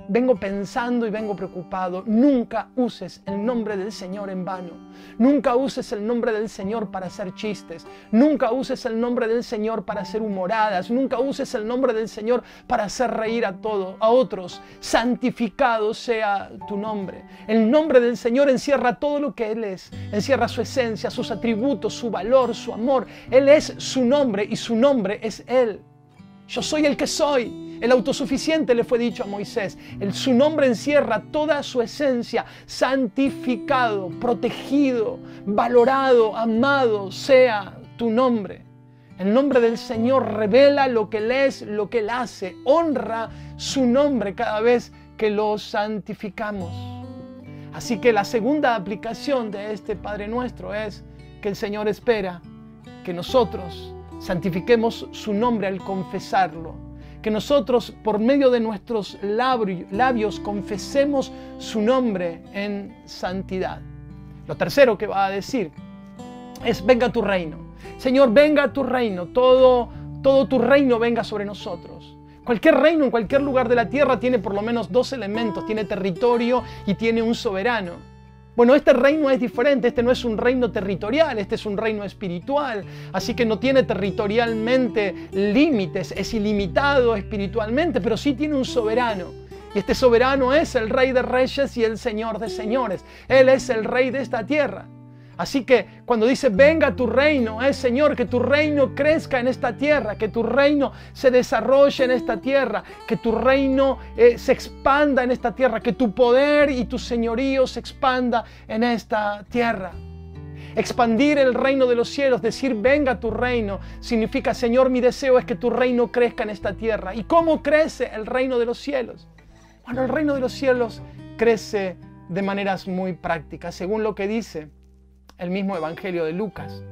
vengo pensando y vengo preocupado. Nunca uses el nombre del Señor en vano. Nunca uses el nombre del Señor para hacer chistes. Nunca uses el nombre del Señor para hacer humoradas. Nunca uses el nombre del Señor para hacer reír a otros. Santificado sea tu nombre. El nombre del Señor encierra todo lo que Él es. Encierra su esencia, sus atributos, su valor, su amor. Él es su nombre y su nombre es Él. Yo soy el que soy. El autosuficiente le fue dicho a Moisés. Su nombre encierra toda su esencia. Santificado, protegido, valorado, amado sea tu nombre. El nombre del Señor revela lo que Él es, lo que Él hace. Honra su nombre cada vez que lo santificamos. Así que la segunda aplicación de este Padre Nuestro es que el Señor espera que nosotros santifiquemos su nombre al confesarlo. Que nosotros, por medio de nuestros labios, confesemos su nombre en santidad. Lo tercero que va a decir es, venga tu reino. Señor, venga tu reino. Todo tu reino venga sobre nosotros. Cualquier reino en cualquier lugar de la tierra tiene por lo menos dos elementos. Tiene territorio y tiene un soberano. Bueno, este reino es diferente, este no es un reino territorial, este es un reino espiritual, así que no tiene territorialmente límites, es ilimitado espiritualmente, pero sí tiene un soberano. Y este soberano es el Rey de Reyes y el Señor de Señores. Él es el Rey de esta tierra. Así que cuando dice, venga tu reino, Señor, que tu reino crezca en esta tierra, que tu reino se desarrolle en esta tierra, que tu reino se expanda en esta tierra, que tu poder y tu señorío se expanda en esta tierra. Expandir el reino de los cielos, decir, venga tu reino, significa, Señor, mi deseo es que tu reino crezca en esta tierra. ¿Y cómo crece el reino de los cielos? Bueno, el reino de los cielos crece de maneras muy prácticas, según lo que dice el mismo Evangelio de Lucas.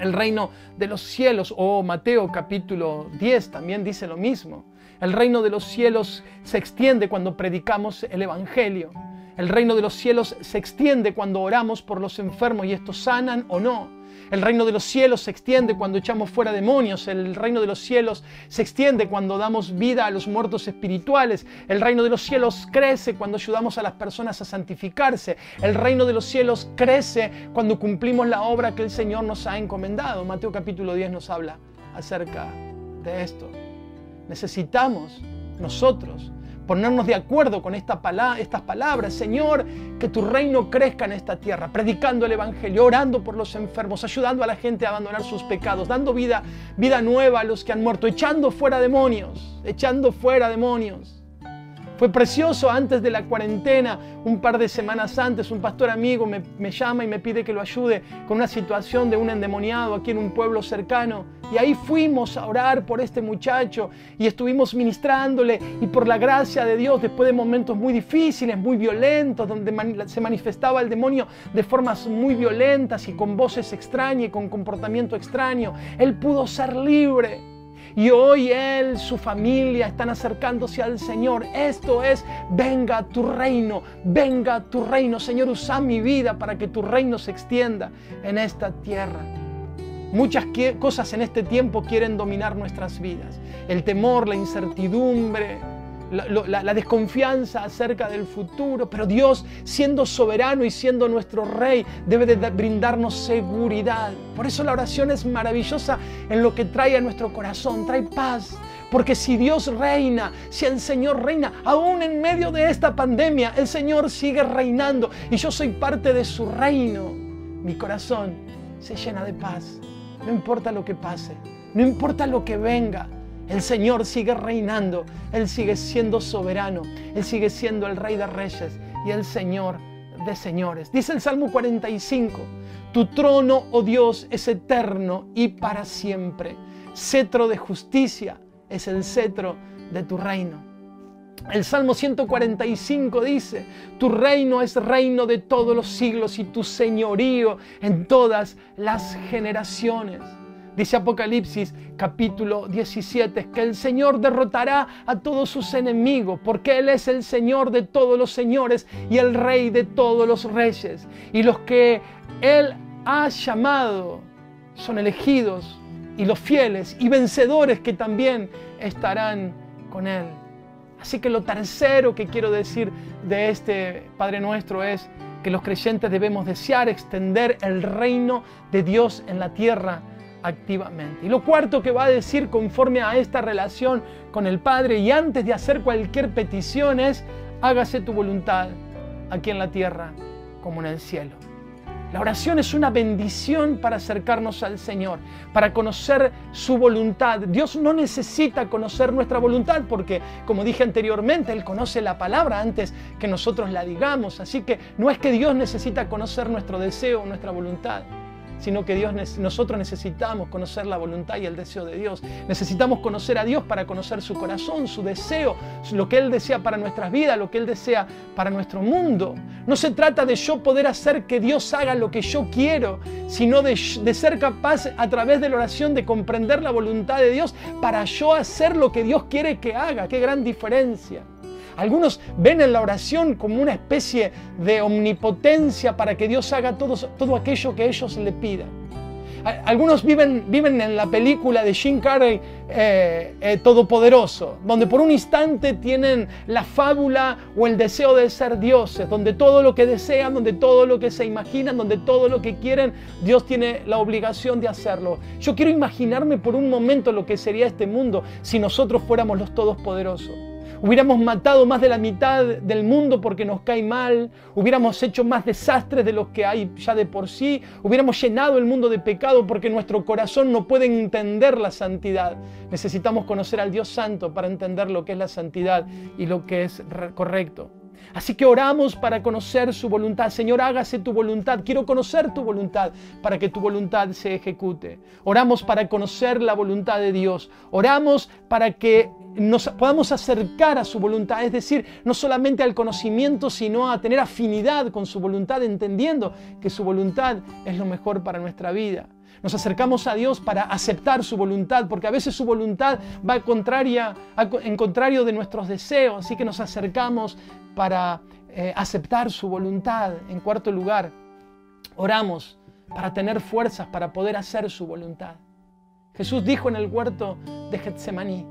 El reino de los cielos, o Mateo capítulo 10 también dice lo mismo. El reino de los cielos se extiende cuando predicamos el Evangelio. El reino de los cielos se extiende cuando oramos por los enfermos y estos sanan o no. El reino de los cielos se extiende cuando echamos fuera demonios. El reino de los cielos se extiende cuando damos vida a los muertos espirituales. El reino de los cielos crece cuando ayudamos a las personas a santificarse. El reino de los cielos crece cuando cumplimos la obra que el Señor nos ha encomendado. Mateo capítulo 10 nos habla acerca de esto. Necesitamos nosotros ponernos de acuerdo con estas palabras. Señor, que tu reino crezca en esta tierra, predicando el evangelio, orando por los enfermos, ayudando a la gente a abandonar sus pecados, dando vida nueva a los que han muerto, echando fuera demonios. Fue precioso antes de la cuarentena, un par de semanas antes, un pastor amigo me llama y me pide que lo ayude con una situación de un endemoniado aquí en un pueblo cercano. Y ahí fuimos a orar por este muchacho y estuvimos ministrándole, y por la gracia de Dios, después de momentos muy difíciles, muy violentos, donde se manifestaba el demonio de formas muy violentas y con voces extrañas y con comportamiento extraño, él pudo ser libre. Y hoy él, su familia están acercándose al Señor. Esto es, venga tu reino, venga tu reino. Señor, usa mi vida para que tu reino se extienda en esta tierra. Muchas cosas en este tiempo quieren dominar nuestras vidas. El temor, la incertidumbre, la desconfianza acerca del futuro. Pero Dios, siendo soberano y siendo nuestro Rey, debe de brindarnos seguridad. Por eso la oración es maravillosa en lo que trae a nuestro corazón, trae paz. Porque si Dios reina, si el Señor reina, aún en medio de esta pandemia, el Señor sigue reinando y yo soy parte de su reino. Mi corazón se llena de paz. No importa lo que pase, no importa lo que venga, el Señor sigue reinando, Él sigue siendo soberano, Él sigue siendo el Rey de Reyes y el Señor de Señores. Dice el Salmo 45, tu trono, oh Dios, es eterno y para siempre. Cetro de justicia es el cetro de tu reino. El Salmo 145 dice, tu reino es reino de todos los siglos y tu señorío en todas las generaciones. Dice Apocalipsis capítulo 17 que el Señor derrotará a todos sus enemigos porque Él es el Señor de todos los señores y el Rey de todos los reyes. Y los que Él ha llamado son elegidos y los fieles y vencedores que también estarán con Él. Así que lo tercero que quiero decir de este Padre Nuestro es que los creyentes debemos desear extender el reino de Dios en la tierra activamente. Y lo cuarto que va a decir conforme a esta relación con el Padre y antes de hacer cualquier petición es, hágase tu voluntad aquí en la tierra como en el cielo. La oración es una bendición para acercarnos al Señor, para conocer su voluntad. Dios no necesita conocer nuestra voluntad porque, como dije anteriormente, Él conoce la palabra antes que nosotros la digamos. Así que no es que Dios necesita conocer nuestro deseo o nuestra voluntad, sino que nosotros necesitamos conocer la voluntad y el deseo de Dios. Necesitamos conocer a Dios para conocer su corazón, su deseo, lo que Él desea para nuestras vidas, lo que Él desea para nuestro mundo. No se trata de yo poder hacer que Dios haga lo que yo quiero, sino de ser capaz a través de la oración de comprender la voluntad de Dios para yo hacer lo que Dios quiere que haga. ¡Qué gran diferencia! Algunos ven en la oración como una especie de omnipotencia para que Dios haga todo aquello que ellos le pidan. Algunos viven en la película de Jim Carrey, Todopoderoso, donde por un instante tienen la fábula o el deseo de ser dioses, donde todo lo que desean, donde todo lo que se imaginan, donde todo lo que quieren, Dios tiene la obligación de hacerlo. Yo quiero imaginarme por un momento lo que sería este mundo si nosotros fuéramos los todopoderosos. Hubiéramos matado más de la mitad del mundo porque nos cae mal, hubiéramos hecho más desastres de los que hay ya de por sí, hubiéramos llenado el mundo de pecado porque nuestro corazón no puede entender la santidad. Necesitamos conocer al Dios Santo para entender lo que es la santidad y lo que es correcto. Así que oramos para conocer su voluntad. Señor, hágase tu voluntad. Quiero conocer tu voluntad para que tu voluntad se ejecute. Oramos para conocer la voluntad de Dios. Oramos para que nos podamos acercar a su voluntad, es decir, no solamente al conocimiento, sino a tener afinidad con su voluntad, entendiendo que su voluntad es lo mejor para nuestra vida. Nos acercamos a Dios para aceptar su voluntad, porque a veces su voluntad va en contrario de nuestros deseos, así que nos acercamos para aceptar su voluntad. En cuarto lugar, oramos para tener fuerzas para poder hacer su voluntad. Jesús dijo en el huerto de Getsemaní,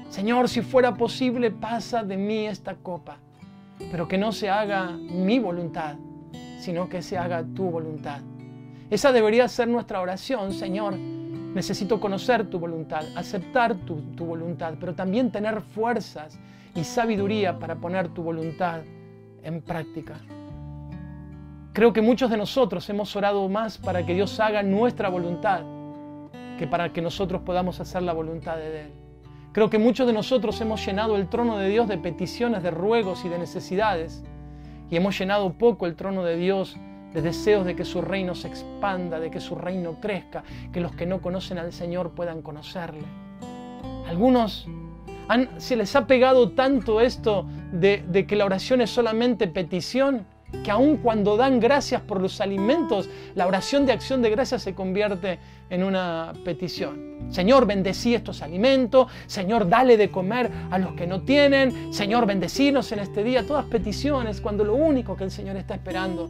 Señor, si fuera posible, pasa de mí esta copa, pero que no se haga mi voluntad, sino que se haga tu voluntad. Esa debería ser nuestra oración, Señor, Necesito conocer tu voluntad, aceptar tu voluntad, pero también tener fuerzas y sabiduría para poner tu voluntad en práctica. Creo que muchos de nosotros hemos orado más para que Dios haga nuestra voluntad que para que nosotros podamos hacer la voluntad de Él. Creo que muchos de nosotros hemos llenado el trono de Dios de peticiones, de ruegos y de necesidades, y hemos llenado poco el trono de Dios de deseos de que su reino se expanda, de que su reino crezca, que los que no conocen al Señor puedan conocerle. Algunos se les ha pegado tanto esto de que la oración es solamente petición, que aun cuando dan gracias por los alimentos, la oración de acción de gracias se convierte en una petición. Señor, bendecí estos alimentos. Señor, dale de comer a los que no tienen. Señor, bendecinos en este día. Todas peticiones, cuando lo único que el Señor está esperando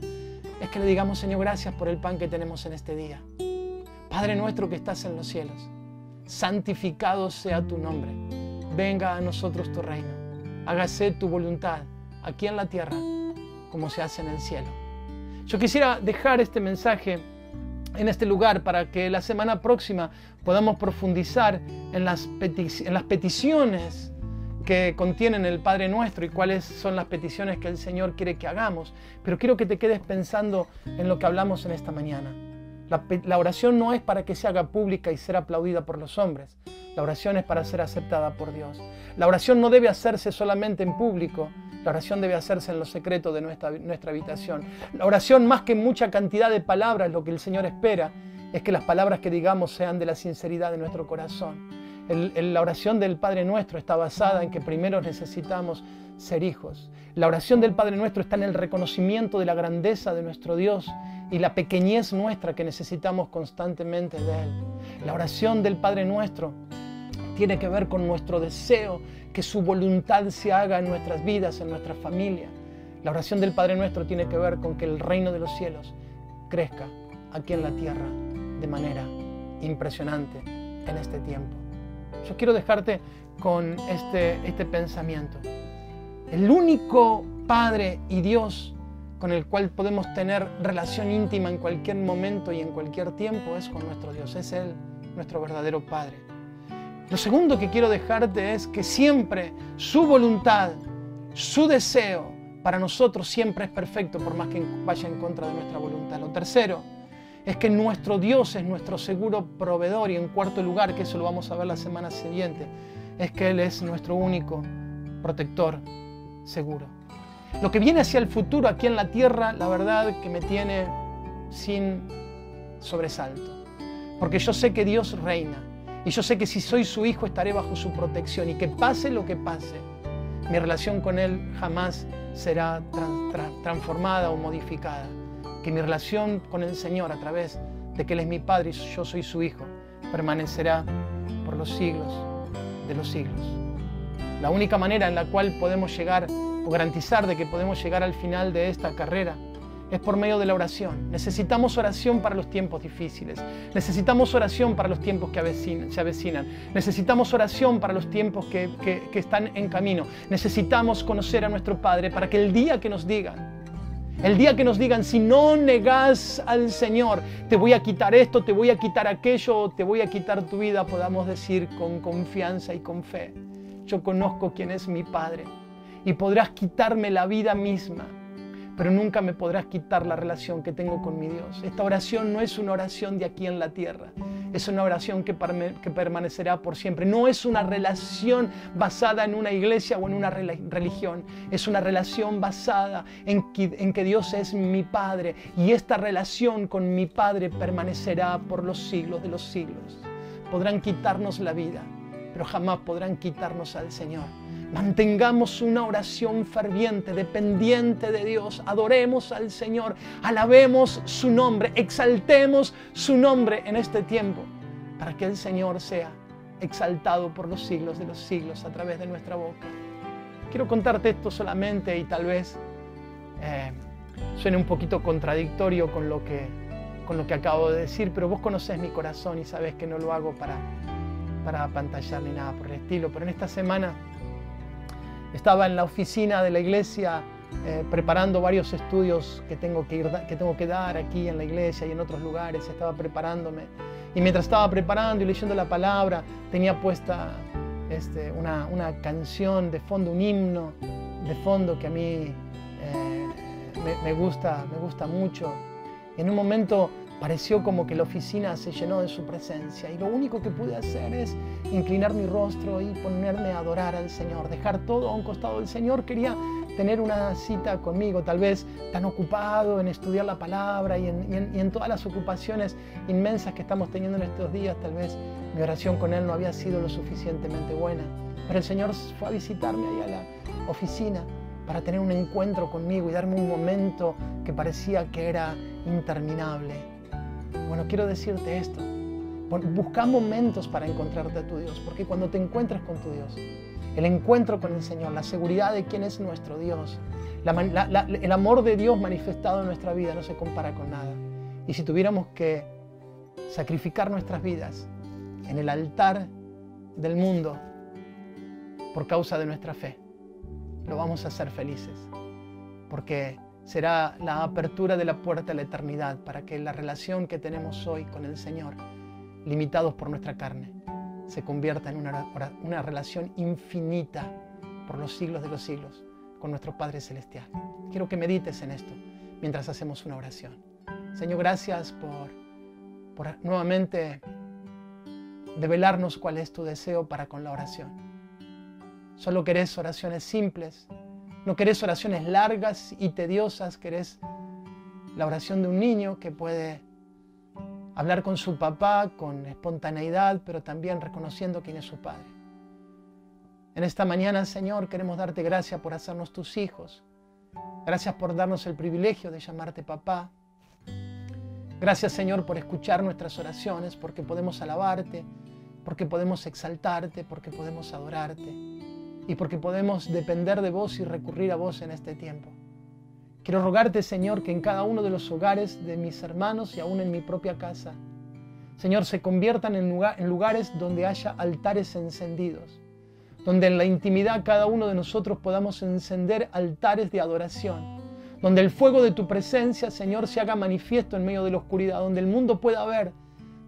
es que le digamos, Señor, gracias por el pan que tenemos en este día. Padre nuestro que estás en los cielos, santificado sea tu nombre. Venga a nosotros tu reino. Hágase tu voluntad aquí en la tierra como se hace en el cielo. Yo quisiera dejar este mensaje en este lugar para que la semana próxima podamos profundizar en las peticiones que contienen el Padre Nuestro y cuáles son las peticiones que el Señor quiere que hagamos. Pero quiero que te quedes pensando en lo que hablamos en esta mañana. La oración no es para que se haga pública y ser aplaudida por los hombres. La oración es para ser aceptada por Dios. La oración no debe hacerse solamente en público. La oración debe hacerse en lo secreto de nuestra habitación. La oración, más que mucha cantidad de palabras, lo que el Señor espera es que las palabras que digamos sean de la sinceridad de nuestro corazón. La oración del Padre Nuestro está basada en que primero necesitamos ser hijos. La oración del Padre Nuestro está en el reconocimiento de la grandeza de nuestro Dios y la pequeñez nuestra que necesitamos constantemente de Él. La oración del Padre Nuestro tiene que ver con nuestro deseo que su voluntad se haga en nuestras vidas, en nuestra familia. La oración del Padre Nuestro tiene que ver con que el reino de los cielos crezca aquí en la tierra de manera impresionante en este tiempo. Yo quiero dejarte con este pensamiento. El único Padre y Dios con el cual podemos tener relación íntima en cualquier momento y en cualquier tiempo es con nuestro Dios. Es Él, nuestro verdadero Padre. Lo segundo que quiero dejarte es que siempre su voluntad, su deseo para nosotros siempre es perfecto, por más que vaya en contra de nuestra voluntad. Lo tercero es que nuestro Dios es nuestro seguro proveedor, y en cuarto lugar, que eso lo vamos a ver la semana siguiente, es que Él es nuestro único protector seguro. Lo que viene hacia el futuro aquí en la tierra, la verdad que me tiene sin sobresalto, porque yo sé que Dios reina. Y yo sé que si soy su hijo estaré bajo su protección, y que pase lo que pase, mi relación con Él jamás será transformada o modificada. Que mi relación con el Señor, a través de que Él es mi Padre y yo soy su hijo, permanecerá por los siglos de los siglos. La única manera en la cual podemos llegar o garantizar de que podemos llegar al final de esta carrera es por medio de la oración. Necesitamos oración para los tiempos difíciles. Necesitamos oración para los tiempos que se avecinan. Necesitamos oración para los tiempos que están en camino. Necesitamos conocer a nuestro Padre para que el día que nos digan, si no negás al Señor, te voy a quitar esto, te voy a quitar aquello, te voy a quitar tu vida, podamos decir con confianza y con fe: yo conozco quién es mi Padre, y podrás quitarme la vida misma, pero nunca me podrás quitar la relación que tengo con mi Dios. Esta oración no es una oración de aquí en la tierra, es una oración que permanecerá por siempre. No es una relación basada en una iglesia o en una religión, es una relación basada en que Dios es mi Padre, y esta relación con mi Padre permanecerá por los siglos de los siglos. Podrán quitarnos la vida, pero jamás podrán quitarnos al Señor. Mantengamos una oración ferviente, dependiente de Dios. Adoremos al Señor, alabemos su nombre, exaltemos su nombre en este tiempo, para que el Señor sea exaltado por los siglos de los siglos a través de nuestra boca. Quiero contarte esto solamente, y tal vez suene un poquito contradictorio con lo que acabo de decir, pero vos conocés mi corazón y sabés que no lo hago para apantallar ni nada por el estilo. Pero en esta semana estaba en la oficina de la iglesia preparando varios estudios que tengo que dar aquí en la iglesia y en otros lugares. Estaba preparándome Y mientras estaba preparando y leyendo la palabra, tenía puesta una canción de fondo, un himno de fondo que a mí me gusta mucho. Y en un momento pareció como que la oficina se llenó de su presencia y lo único que pude hacer es inclinar mi rostro y ponerme a adorar al Señor, dejar todo a un costado. El Señor quería tener una cita conmigo, tal vez tan ocupado en estudiar la palabra y en todas las ocupaciones inmensas que estamos teniendo en estos días. Tal vez mi oración con Él no había sido lo suficientemente buena, pero el Señor fue a visitarme ahí a la oficina para tener un encuentro conmigo y darme un momento que parecía que era interminable. Bueno, quiero decirte esto: busca momentos para encontrarte a tu Dios, porque cuando te encuentres con tu Dios, el encuentro con el Señor, la seguridad de quién es nuestro Dios, el amor de Dios manifestado en nuestra vida no se compara con nada. Y si tuviéramos que sacrificar nuestras vidas en el altar del mundo por causa de nuestra fe, lo vamos a hacer felices, porque será la apertura de la puerta a la eternidad para que la relación que tenemos hoy con el Señor, limitados por nuestra carne, se convierta en una relación infinita por los siglos de los siglos con nuestro Padre Celestial. Quiero que medites en esto mientras hacemos una oración. Señor, gracias por nuevamente develarnos cuál es tu deseo para con la oración. Solo querés oraciones simples, no querés oraciones largas y tediosas, querés la oración de un niño que puede hablar con su papá con espontaneidad, pero también reconociendo quién es su padre. En esta mañana, Señor, queremos darte gracias por hacernos tus hijos. Gracias por darnos el privilegio de llamarte papá. Gracias, Señor, por escuchar nuestras oraciones, porque podemos alabarte, porque podemos exaltarte, porque podemos adorarte y porque podemos depender de vos y recurrir a vos en este tiempo. Quiero rogarte, Señor, que en cada uno de los hogares de mis hermanos y aún en mi propia casa, Señor, se conviertan en lugares donde haya altares encendidos, donde en la intimidad cada uno de nosotros podamos encender altares de adoración, donde el fuego de tu presencia, Señor, se haga manifiesto en medio de la oscuridad, donde el mundo pueda ver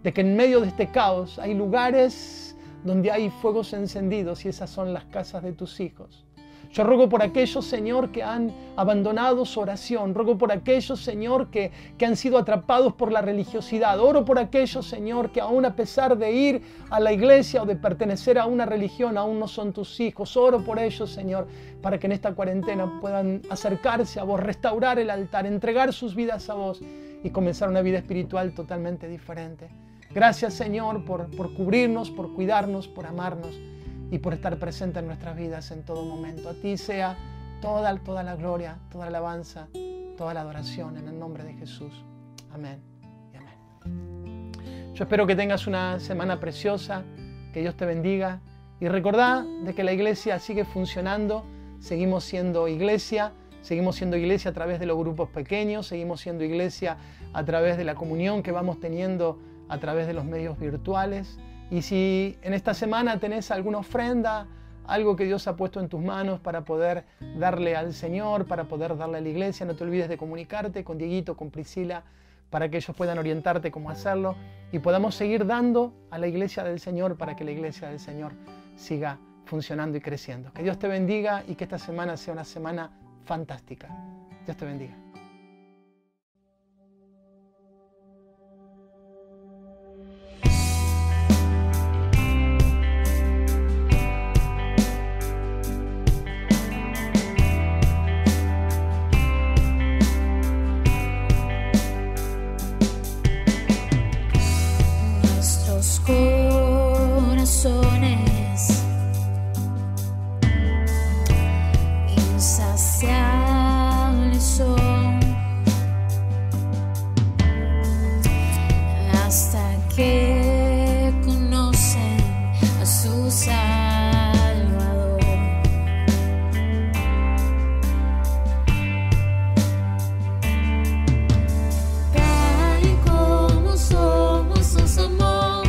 de que en medio de este caos hay lugares donde hay fuegos encendidos y esas son las casas de tus hijos. Yo ruego por aquellos, Señor, que han abandonado su oración. Ruego por aquellos, Señor, que han sido atrapados por la religiosidad. Oro por aquellos, Señor, que aún a pesar de ir a la iglesia o de pertenecer a una religión, aún no son tus hijos. Oro por ellos, Señor, para que en esta cuarentena puedan acercarse a vos, restaurar el altar, entregar sus vidas a vos y comenzar una vida espiritual totalmente diferente. Gracias, Señor, por cubrirnos, por cuidarnos, por amarnos y por estar presente en nuestras vidas en todo momento. A ti sea toda la gloria, toda la alabanza, toda la adoración en el nombre de Jesús. Amén y amén. Yo espero que tengas una semana preciosa, que Dios te bendiga y recordá de que la iglesia sigue funcionando, seguimos siendo iglesia a través de los grupos pequeños, seguimos siendo iglesia a través de la comunión que vamos teniendo a través de los medios virtuales. Y si en esta semana tenés alguna ofrenda, algo que Dios ha puesto en tus manos para poder darle al Señor, para poder darle a la iglesia, no te olvides de comunicarte con Dieguito, con Priscila, para que ellos puedan orientarte cómo hacerlo y podamos seguir dando a la iglesia del Señor para que la iglesia del Señor siga funcionando y creciendo. Que Dios te bendiga y que esta semana sea una semana fantástica. Dios te bendiga. Corazones insaciables son hasta que conocen a su Salvador. Tal y como somos nos amó.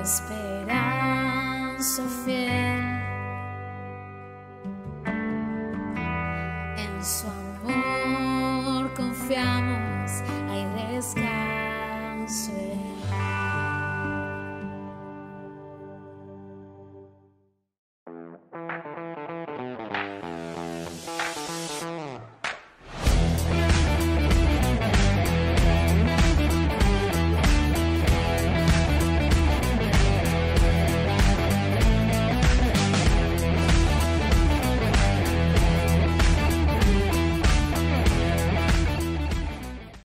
esperanza fiel. En su amor confiamos.